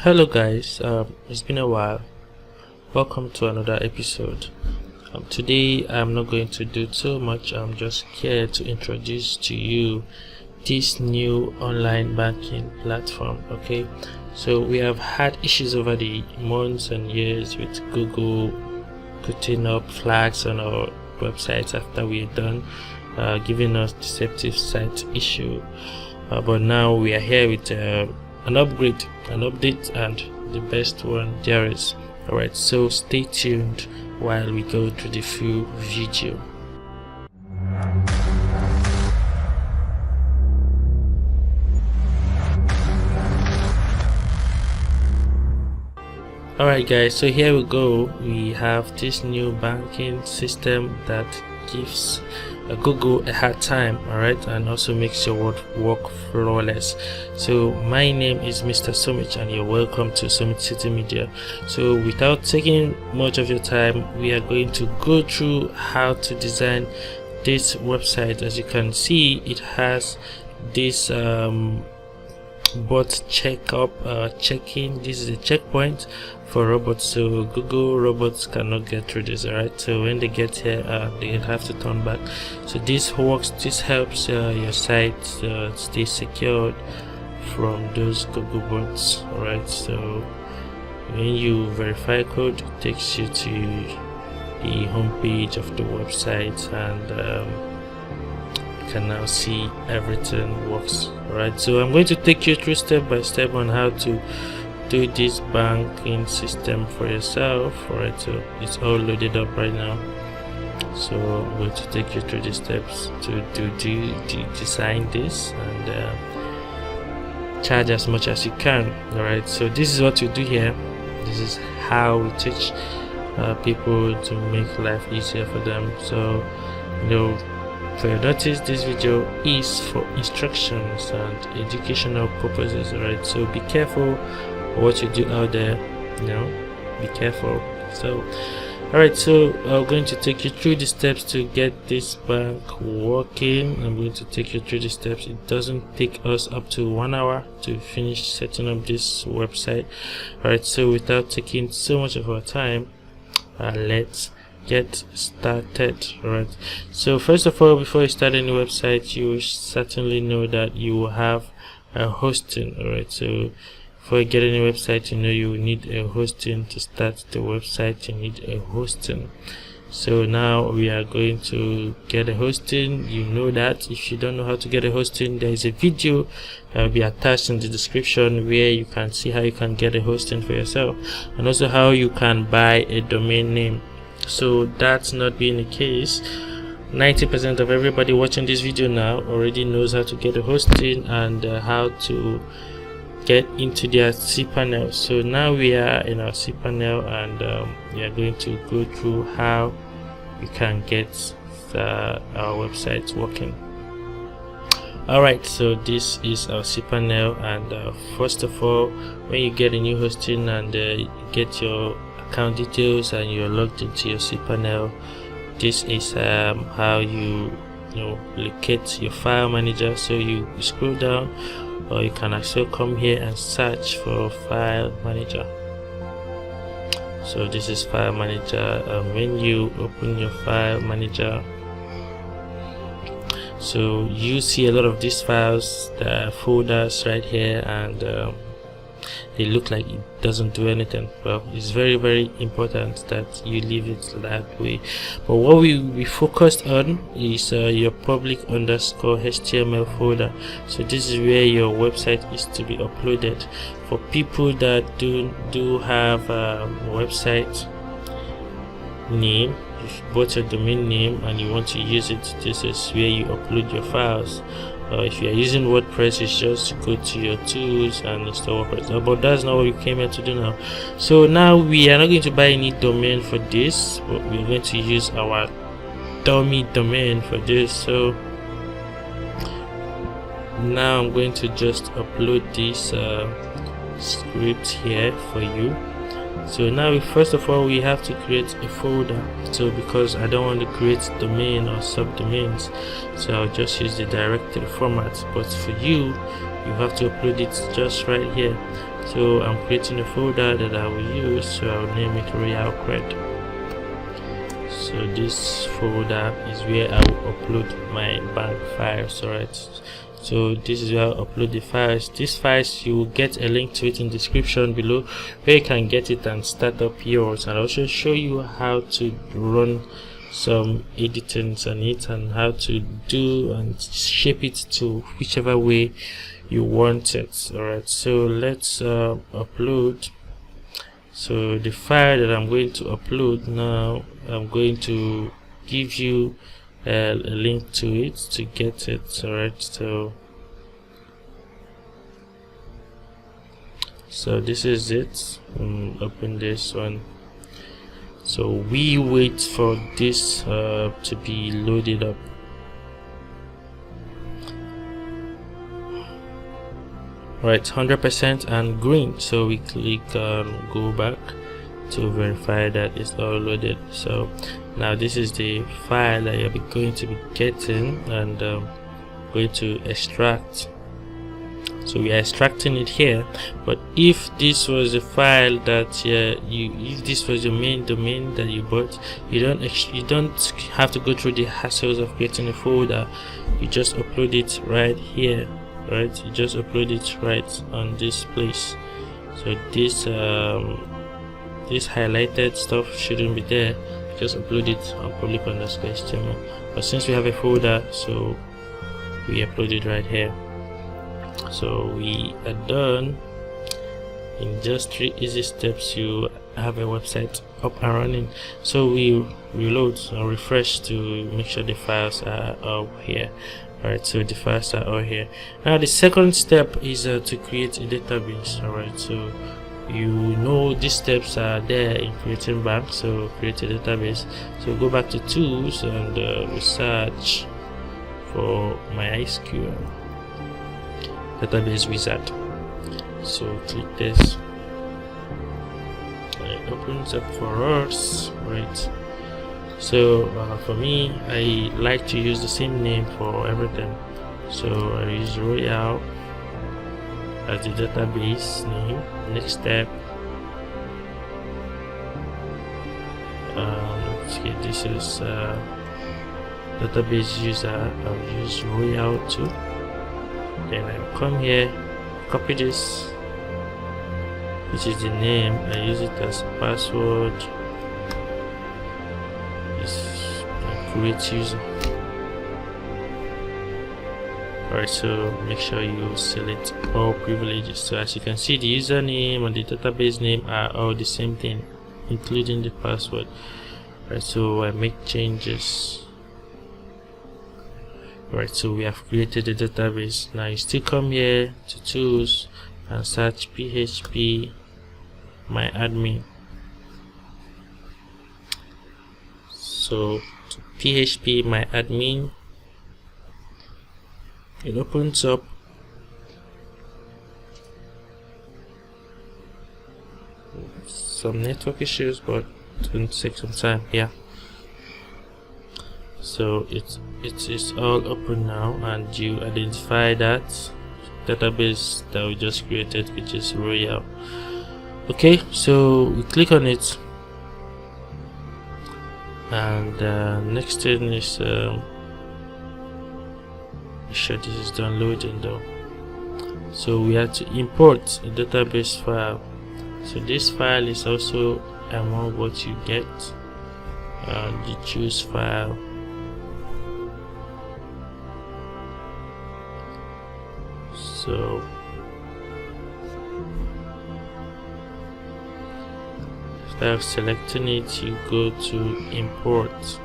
Hello guys, it's been a while. Welcome to another episode. Today I'm not going to do too much. I'm just here to introduce to you this new online banking platform. Okay, so we have had issues over the months and years with Google putting up flags on our websites after we're done, giving us deceptive site issue, but now we are here with an upgrade, an update, and the best one there is. Alright, so stay tuned while we go through the full video. Alright guys, so here we go. We have this new banking system that gives Google a hard time, alright, and also makes your work flawless. So my name is Mr. Somich and you're welcome to Summit City Media. So without taking much of your time, we are going to go through how to design this website. As you can see, it has this bot checking. This is a checkpoint for robots, so Google robots cannot get through this. Alright, so when they get here, they have to turn back. So this helps your site stay secured from those Google bots. Alright, so when you verify code, it takes you to the home page of the website, and you can now see everything works. Alright, so I'm going to take you through step by step on how to do this banking system for yourself. Alright, so it's all loaded up right now, so I'm going to take you through the steps to design this and charge as much as you can. Alright, so this is what you do here. This is how we teach people to make life easier for them. So for your notice, this video is for instructions and educational purposes. Alright, so be careful what you do out there, be careful. So alright, so I'm going to take you through the steps to get this bank working. I'm going to take you through the steps. It doesn't take us up to 1 hour to finish setting up this website. Alright, so without taking so much of our time, let's get started. Alright, so first of all, before you start any website, you certainly know that you will have a hosting. Alright, so before you get any website, you need a hosting. To start the website, you need a hosting. So now we are going to get a hosting. You know that. If you don't know how to get a hosting, there is a video that will be attached in the description where you can see how you can get a hosting for yourself, and also how you can buy a domain name. So that's not being the case. 90% of everybody watching this video now already knows how to get a hosting and how to get into their cPanel. So now we are in our cPanel, and we are going to go through how we can get our website working. Alright, so this is our cPanel, and first of all, when you get a new hosting and get your account details and you're logged into your cPanel, this is how you locate your file manager. So you scroll down, or you can also come here and search for file manager. So this is file manager. When you open your file manager, so you see a lot of these files, the folders right here, and they look like it doesn't do anything. Well, it's very, very important that you leave it that way. But what we focused on is your public _HTML folder. So this is where your website is to be uploaded. For people that do have a website name, if you bought your domain name and you want to use it, this is where you upload your files. If you are using WordPress, it's just go to your tools and install WordPress. But that's not what we came here to do now. So now we are not going to buy any domain for this, but we're going to use our dummy domain for this. So now I'm going to just upload this script here for you. So now first of all, we have to create a folder. So because I don't want to create domain or subdomains, so I'll just use the directory format. But for you, you have to upload it just right here. So I'm creating a folder that I will use, so I'll name it Royal Cred. So this folder is where I will upload my bank files. Alright, so this is where I'll upload the files. These files, you will get a link to it in the description below where you can get it and start up yours, and I'll also show you how to run some editings on it and how to do and shape it to whichever way you want it. Alright, so let's upload. So the file that I'm going to upload now, I'm going to give you a link to it to get it. Alright, so this is it. Open this one. So we wait for this to be loaded up. Right, 100% and green, so we click go back to verify that it's all loaded. So now this is the file that you're going to be getting, and going to extract. So we are extracting it here, but if this was a file that if this was your main domain that you bought, you don't have to go through the hassles of getting a folder. You just upload it right here. Right, you just upload it right on this place. So this this highlighted stuff shouldn't be there. Just upload it on public_HTML. But since we have a folder, so we upload it right here. So we are done. In just 3 easy steps, you have a website up and running. So we reload and refresh to make sure the files are up here. Alright, so the files are all here. Now the second step is to create a database. Alright, so you know these steps are there in creating bank, so create a database. So go back to tools and we search for MySQL database wizard. So click this, it opens up for us. Right, so for me, I like to use the same name for everything, so I use Royal as the database name. Next step, okay, this is database user. I'll use Royal too. Then I come here, copy this, which is the name. I use it as password. Create user. Alright, so make sure you select all privileges. So as you can see, the username and the database name are all the same thing, including the password. Alright, so I make changes. Alright, so we have created the database. Now you still come here to tools and search PHP MyAdmin. So PHP MyAdmin, it opens up. Some network issues, but it's going to take some time. Yeah, so it is all open now, and you identify that database that we just created, which is Royal. Okay, so we click on it, and next thing is make sure this is downloading though. So we have to import a database file. So this file is also among what you get, and you choose file. So after selecting it, you go to import.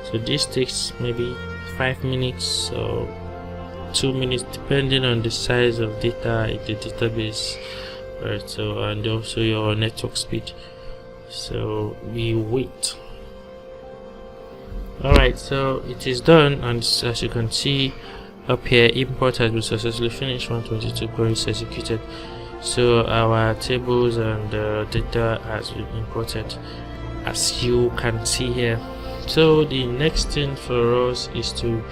So this takes maybe 5 minutes or 2 minutes, depending on the size of data in the database, right? So, and also your network speed. So we wait. Alright, so it is done, and as you can see up here, import has been successfully finished. 122 queries executed. So our tables and data has been imported, as you can see here. So the next thing for us is to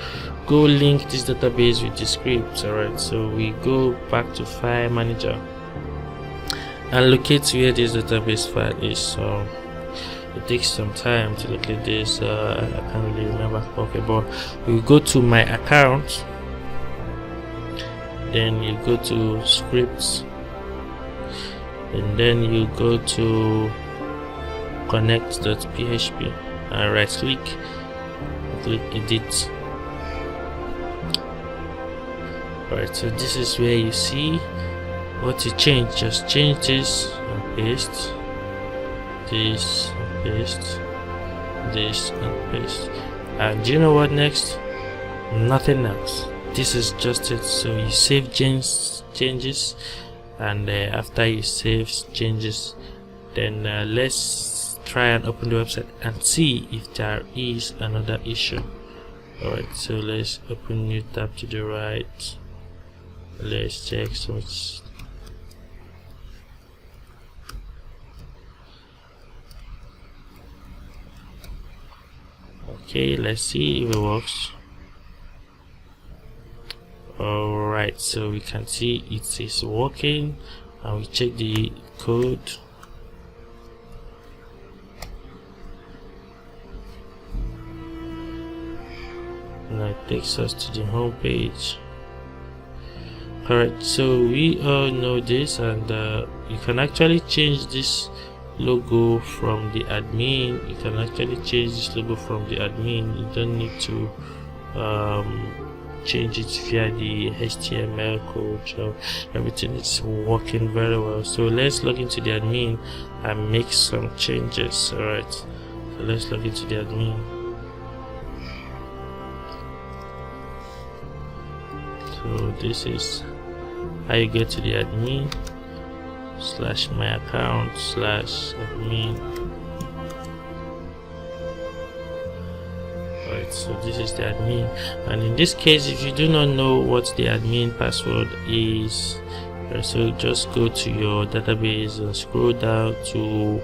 go link this database with the script. Alright, so we go back to File Manager and locate where this database file is. So it takes some time to locate this. I can't really remember. Okay, but we go to My Account, then you go to Scripts, and then you go to connect.php and right click Edit. Alright, so this is where you see what to change. Just change this and paste, this and paste, this and paste. And do you know what next? Nothing else. This is just it. So you save changes, and after you save changes, then let's try and open the website and see if there is another issue. Alright, so let's open new tab to the right. Let's check some. Okay, let's see if it works. Alright, so we can see it is working, and we check the code. Now it takes us to the home page. Alright, so we all know this, and you can actually change this logo from the admin. You can actually change this logo from the admin. You don't need to change it via the HTML code. So everything is working very well. So let's log into the admin and make some changes. Alright, so let's log into the admin. So this is how you get to the admin. /my account /admin. Alright, so this is the admin, and in this case, if you do not know what the admin password is, so just go to your database and scroll down to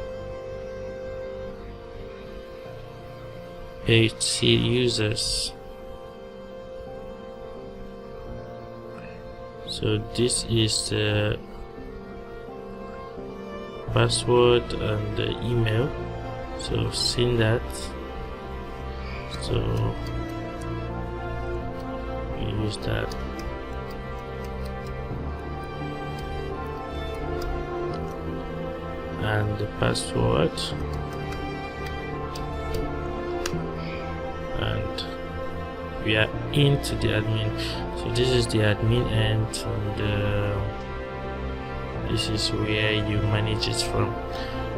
page C users. So this is the password and the email. So seen that. So we use that. And the password, and we are into the admin. So this is the admin end, and this is where you manage it from.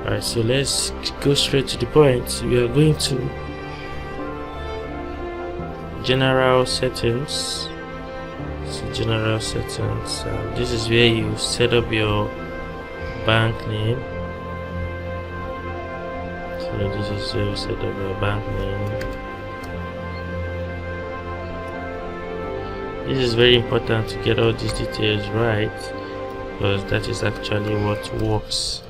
Alright, so let's go straight to the point. We are going to general settings. So general settings, this is where you set up your bank name. So this is where you set up your bank name. This is very important to get all these details right, because that is actually what works,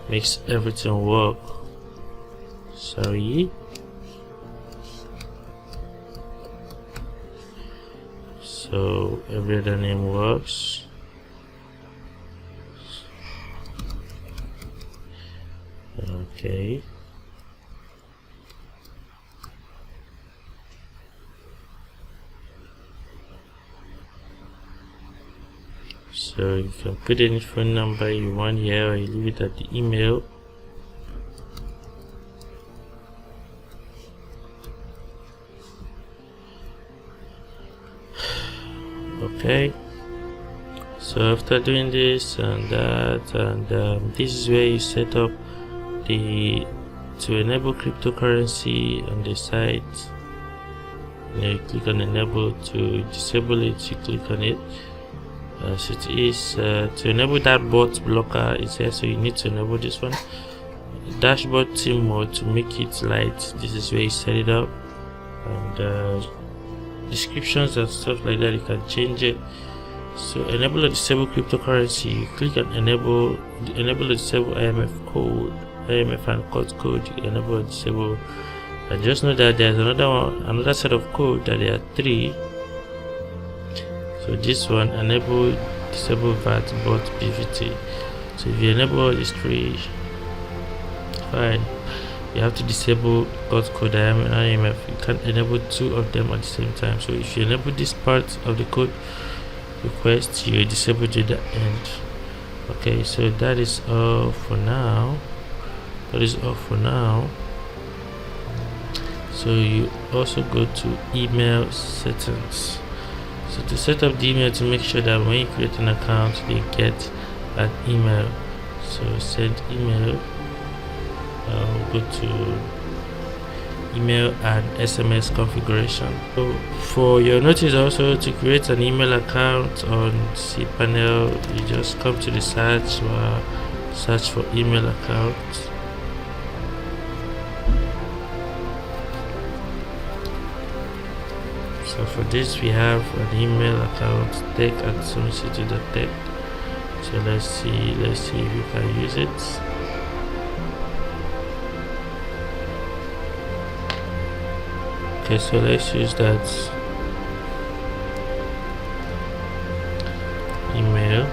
makes everything work. Sorry. So every other name works. Okay. So you can put any phone number you want here, or you leave it at the email. Okay, so after doing this and that, and this is where you set up the to enable cryptocurrency on the site. You click on enable. To disable it, you click on it. So it is to enable that bot blocker is here, so you need to enable this one. Dashboard theme mode, to make it light, this is where you set it up, and descriptions and stuff like that, you can change it. So enable or disable cryptocurrency, you click on enable or disable IMF and COD code. You enable or disable And just know that there's another set of code that there are 3. So this one, enable disable VAT bot BVT. So if you enable all these 3, fine. You have to disable bot code IMF. You can't enable 2 of them at the same time. So if you enable this part of the code request, you disable it at the end. Okay, so that is all for now. So you also go to email settings. So to set up the email, to make sure that when you create an account, they get an email. So send email. Go to email and SMS configuration. So for your notice, also to create an email account on cPanel, you just come to the search for email account. So for this, we have an email account, tech@summitcity.tech. So let's see if you can use it. Okay, so let's use that email.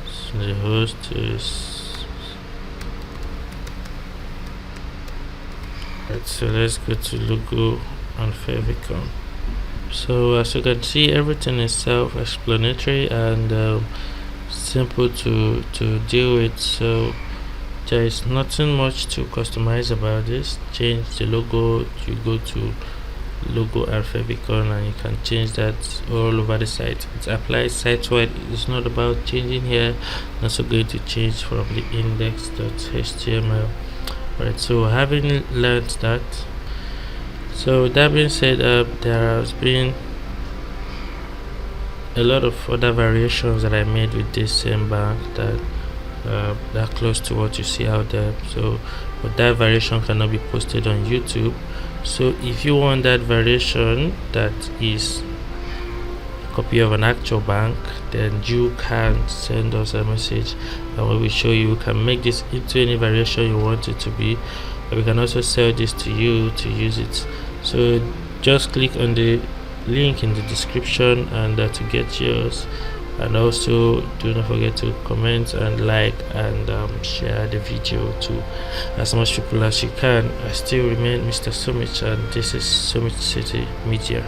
So the host is right. So let's go to logo and favicon. So as you can see, everything is self-explanatory and simple to deal with. So there is nothing much to customize about this. Change the logo, you go to logo and favicon and you can change that all over the site. It applies site-wide. It's not about changing here. I'm also going to change from the index.html. Right, so having learned that, so that being said, there has been a lot of other variations that I made with this same bank that are close to what you see out there. So but that variation cannot be posted on YouTube. So if you want that variation that is a copy of an actual bank, then you can send us a message and we will show you. You can make this into any variation you want it to be, but we can also sell this to you to use it. So just click on the link in the description and to get yours. And also do not forget to comment and like and share the video to as much people as you can. I still remain Mr. Summit and this is Summit City Media.